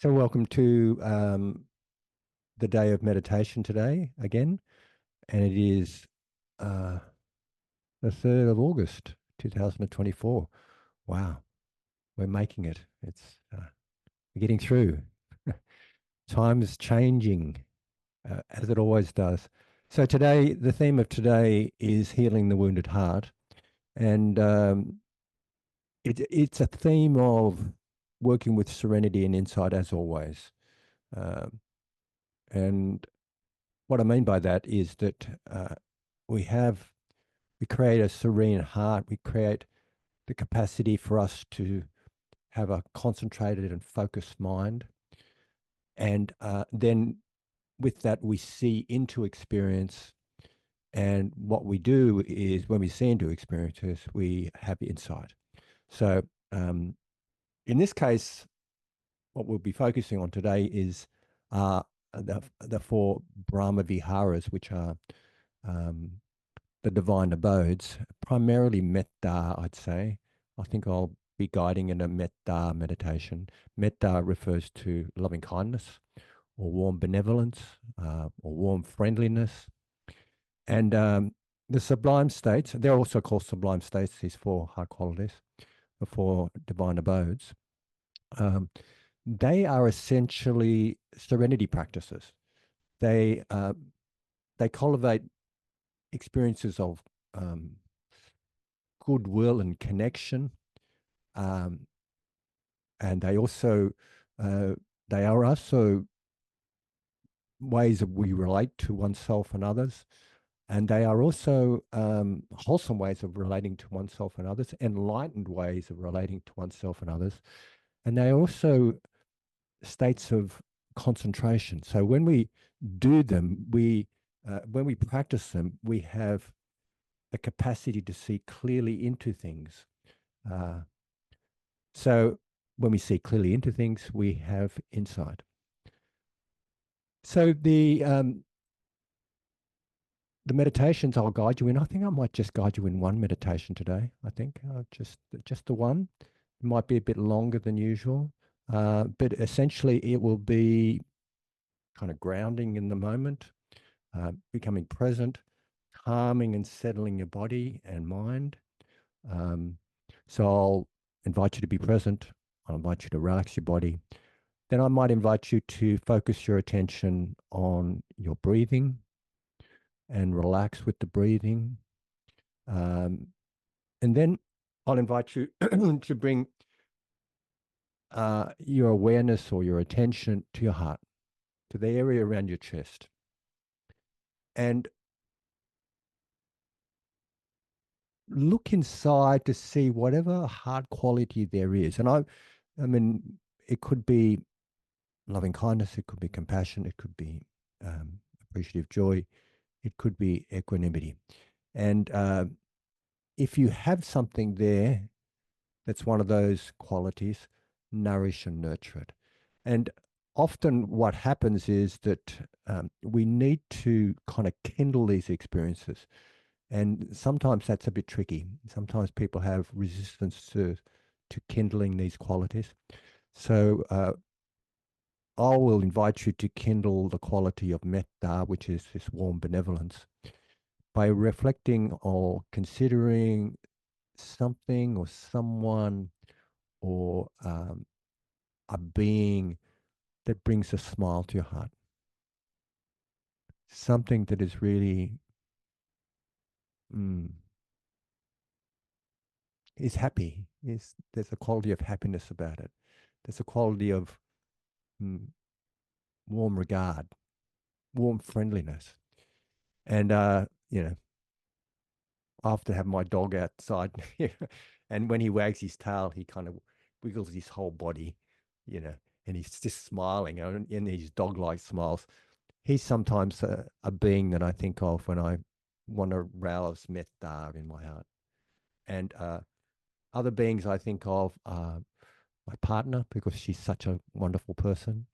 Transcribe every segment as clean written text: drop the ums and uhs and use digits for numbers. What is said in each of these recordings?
So, welcome to the day of meditation today again, and it is uh, the 3rd of August, 2024. Wow, we're making it. We're getting through. Time is changing as it always does. So, today, the theme of today is healing the wounded heart, and it's a theme of working with serenity and insight as always. Um, and what I mean by that is that we have we create a serene heart. We create the capacity for us to have a concentrated and focused mind, and then with that we see into experience. And what we do is when we see into experiences, we have insight. So um, in this case, what we'll be focusing on today is uh, the four Brahma Viharas, which are um, the divine abodes, primarily metta, I'd say. I think I'll be guiding in a metta meditation. Metta refers to loving kindness or warm benevolence or warm friendliness. And the sublime states, they're also called sublime states, these four high qualities, the four divine abodes. Um, they are essentially serenity practices. They, uh, they cultivate experiences of um, goodwill and connection. Um, and uh, they are also ways that we relate to oneself and others. And they are also wholesome ways of relating to oneself and others, enlightened ways of relating to oneself and others. And they are also states of concentration. So when we do them, when we practice them, we have the capacity to see clearly into things. Uh, So when we see clearly into things, we have insight. So the meditations I'll guide you in, I think I might just guide you in one meditation today. I think just the one. It might be a bit longer than usual, but essentially it will be kind of grounding in the moment, becoming present, calming and settling your body and mind. Um, so I'll invite you to be present. I'll invite you to relax your body. Then I might invite you to focus your attention on your breathing and relax with the breathing. Um, and then I'll invite you to bring your awareness or your attention to your heart, to the area around your chest. And look inside to see whatever heart quality there is. I mean, it could be loving kindness, it could be compassion, it could be appreciative joy, it could be equanimity. And if you have something there that's one of those qualities, nourish and nurture it. And often what happens is that we need to kind of kindle these experiences. And sometimes that's a bit tricky. Sometimes people have resistance to kindling these qualities. So I will invite you to kindle the quality of metta, which is this warm benevolence, by reflecting or considering something or someone or a being that brings a smile to your heart. Something that is really mm, is happy. There's a quality of happiness about it. There's a quality of mm, warm regard, warm friendliness, and I often have my dog outside, and when he wags his tail, he kind of wiggles his whole body, and he's just smiling and these dog-like smiles. He's sometimes a being that I think of when I want to rouse metta in my heart. And other beings I think of are my partner, because she's such a wonderful person,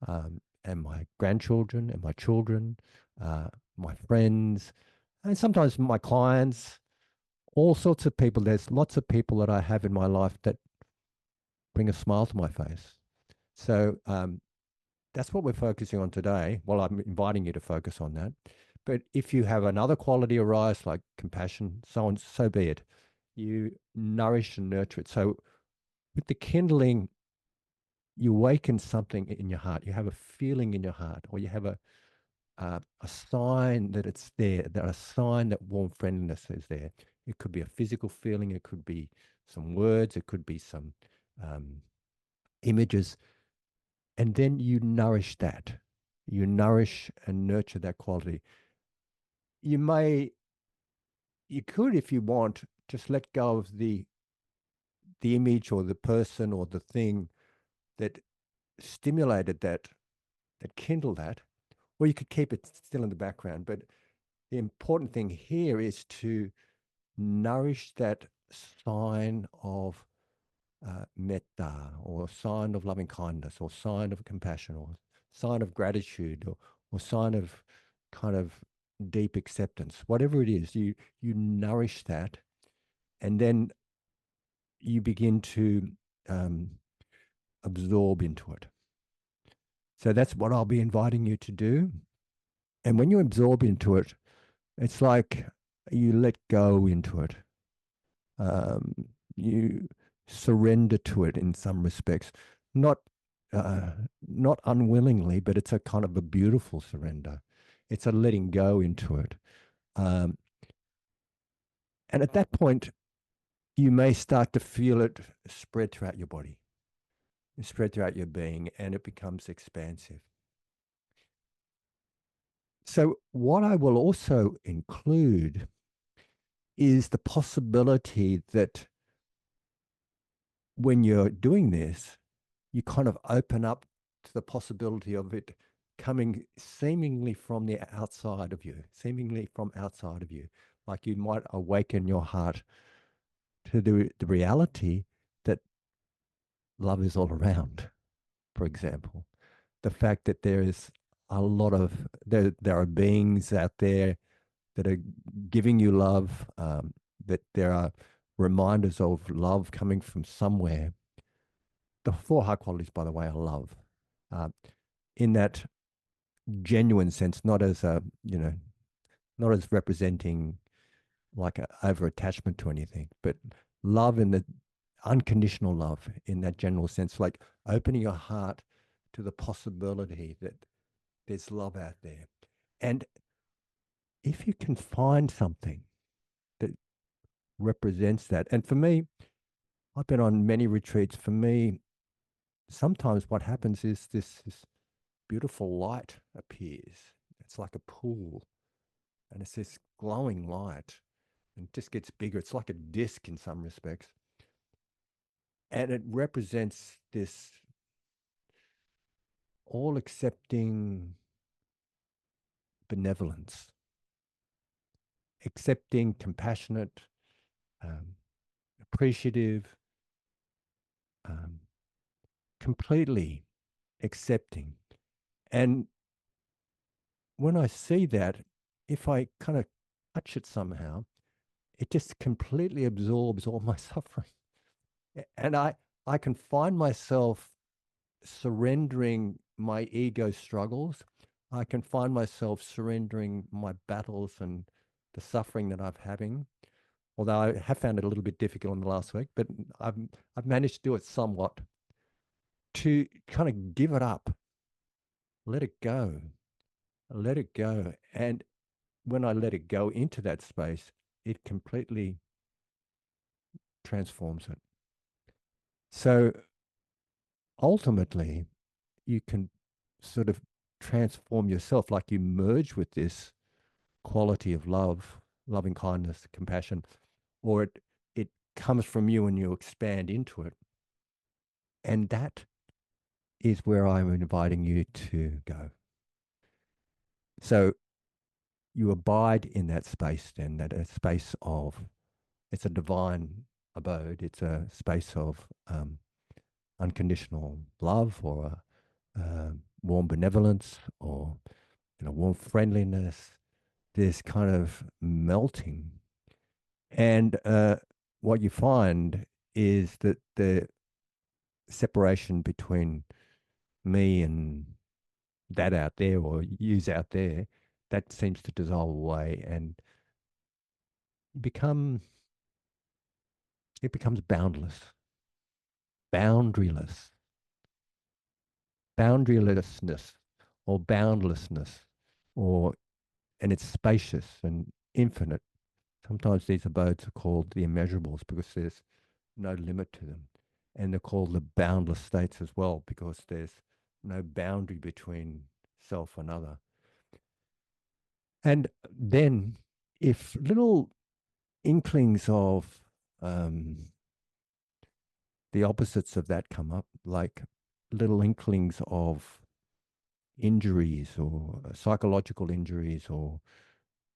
and my grandchildren and my children, my friends, and sometimes my clients, all sorts of people. There's lots of people that I have in my life that bring a smile to my face. So that's what we're focusing on today. Well, I'm inviting you to focus on that. But if you have another quality arise, like compassion, so on, so be it. You nourish and nurture it. So with the kindling, you awaken something in your heart. You have a feeling in your heart, or you have a sign that it's there, that a sign that warm friendliness is there. It could be a physical feeling. It could be some words. It could be some images. And then you nourish that. You nourish and nurture that quality. You may, you could, if you want, just let go of the image or the person or the thing that stimulated that, that kindled that, or you could keep it still in the background. But the important thing here is to nourish that sign of metta, or sign of loving kindness, or sign of compassion, or sign of gratitude, or sign of kind of deep acceptance. Whatever it is, you nourish that, and then you begin to um, absorb into it. So that's what I'll be inviting you to do. And when you absorb into it, it's like you let go into it. Um, you surrender to it in some respects, not uh, not unwillingly, but it's a kind of a beautiful surrender. It's a letting go into it. Um, and at that point, you may start to feel it spread throughout your body, spread throughout your being, and it becomes expansive. So, what I will also include is the possibility that when you're doing this, you kind of open up to the possibility of it coming seemingly from the outside of you, seemingly from outside of you. Like you might awaken your heart to the reality that love is all around, for example. The fact that there is a lot of, there are beings out there that are giving you love, that there are reminders of love coming from somewhere. The four high qualities, by the way, are love, uh, in that genuine sense, not as a, not as representing like a over attachment to anything, but love in the unconditional love in that general sense, like opening your heart to the possibility that there's love out there. And if you can find something that represents that, and for me, I've been on many retreats. For me, sometimes what happens is this beautiful light appears. It's like a pool, and it's this glowing light, and it just gets bigger. It's like a disc in some respects, and it represents this all-accepting benevolence, accepting, compassionate, um, appreciative, um, completely accepting. And when I see that, if I kind of touch it somehow, it just completely absorbs all my suffering. And I can find myself surrendering my ego struggles. I can find myself surrendering my battles and the suffering that I'm having. Although I have found it a little bit difficult in the last week, but I've managed to do it somewhat, to kind of give it up, let it go, let it go. And when I let it go into that space, it completely transforms it. So ultimately, you can sort of transform yourself, like you merge with this quality of love, loving kindness, compassion, or it comes from you and you expand into it. And that is where I'm inviting you to go. So you abide in that space, then, that a space of, it's a divine abode. It's a space of unconditional love, or warm benevolence, or warm friendliness. This kind of melting, and what you find is that the separation between me and that out there or yous out there, that seems to dissolve away and become it becomes boundless, boundaryless, boundarylessness, or boundlessness, or and it's spacious and infinite. Sometimes these abodes are called the immeasurables because there's no limit to them. And they're called the boundless states as well because there's no boundary between self and other. And then if little inklings of the opposites of that come up, like little inklings of injuries or psychological injuries or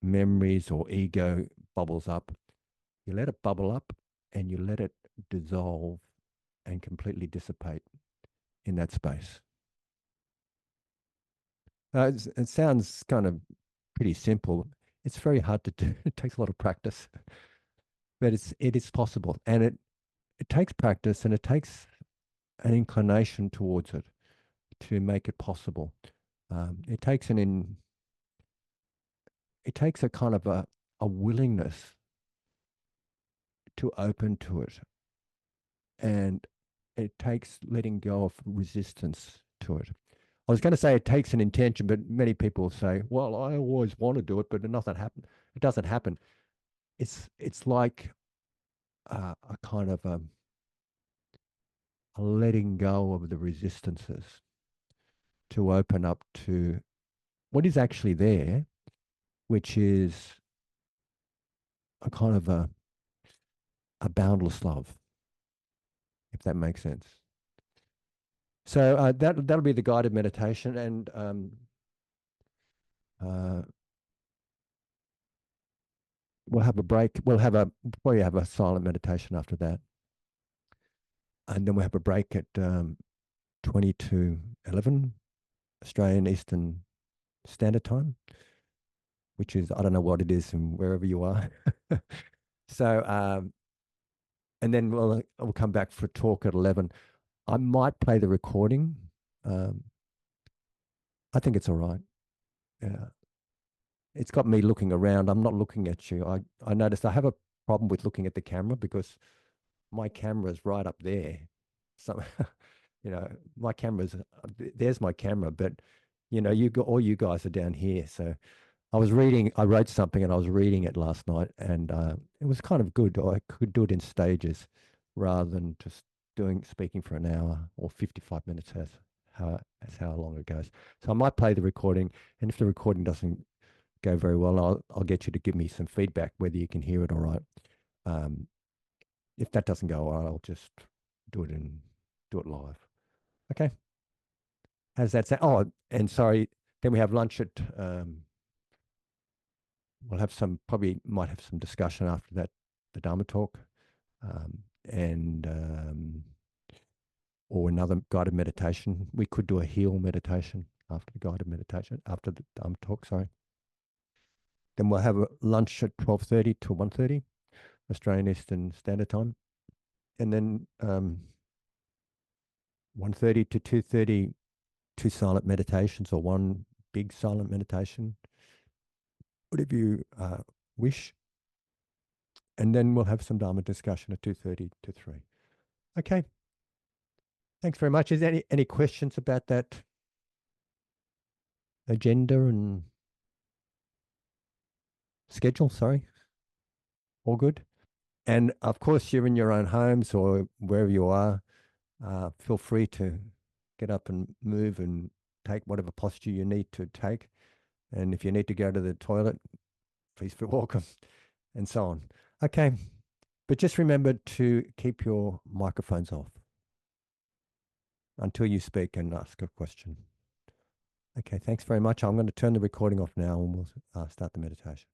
memories or ego bubbles up, you let it bubble up and you let it dissolve and completely dissipate in that space. It sounds kind of pretty simple. It's very hard to do. It takes a lot of practice, but it is possible, and it takes practice and it takes an inclination towards it to make it possible. It takes it takes a kind of a willingness to open to it, and it takes letting go of resistance to it. I was going to say it takes an intention, but many people say, "Well, I always want to do it, but nothing happen. It doesn't happen." It's like a kind of a letting go of the resistances to open up to what is actually there, which is a kind of a boundless love, if that makes sense. So that'll be the guided meditation, and uh, we'll have a break. Probably have a silent meditation after that, and then we'll have a break at 20 to 11 Australian Eastern Standard Time, which is I don't know what it is and wherever you are. So and then we'll come back for a talk at 11. I might play the recording. Um, I think it's all right. Yeah. It's got me looking around. I'm not looking at you. I noticed I have a problem with looking at the camera because my camera's right up there. So, my camera's, there's my camera, but, all you guys are down here. So I wrote something and I was reading it last night and it was kind of good. I could do it in stages rather than just speaking for an hour or 55 minutes as how long it goes. So I might play the recording, and if the recording doesn't go very well, I'll get you to give me some feedback whether you can hear it all right. If that doesn't go well, I'll just do it live. Okay. How does that sound? Oh, and sorry. Then we have lunch at. We'll have probably might have some discussion after that, the Dharma talk, and or another guided meditation. We could do a heal meditation after the guided meditation, after the Dharma talk. Sorry. Then we'll have a lunch at 12:30 to 1:30 Australian Eastern Standard Time, and then 1:30 to 2:30 two silent meditations or one big silent meditation, whatever you wish. And then we'll have some Dharma discussion at 2:30 to 3. Okay. Thanks very much. Is there any questions about that agenda and schedule? Sorry. All good? And of course, you're in your own homes or wherever you are. Feel free to get up and move and take whatever posture you need to take. And if you need to go to the toilet, please feel welcome, and so on. Okay. But just remember to keep your microphones off until you speak and ask a question. Okay, thanks very much. I'm going to turn the recording off now and we'll start the meditation.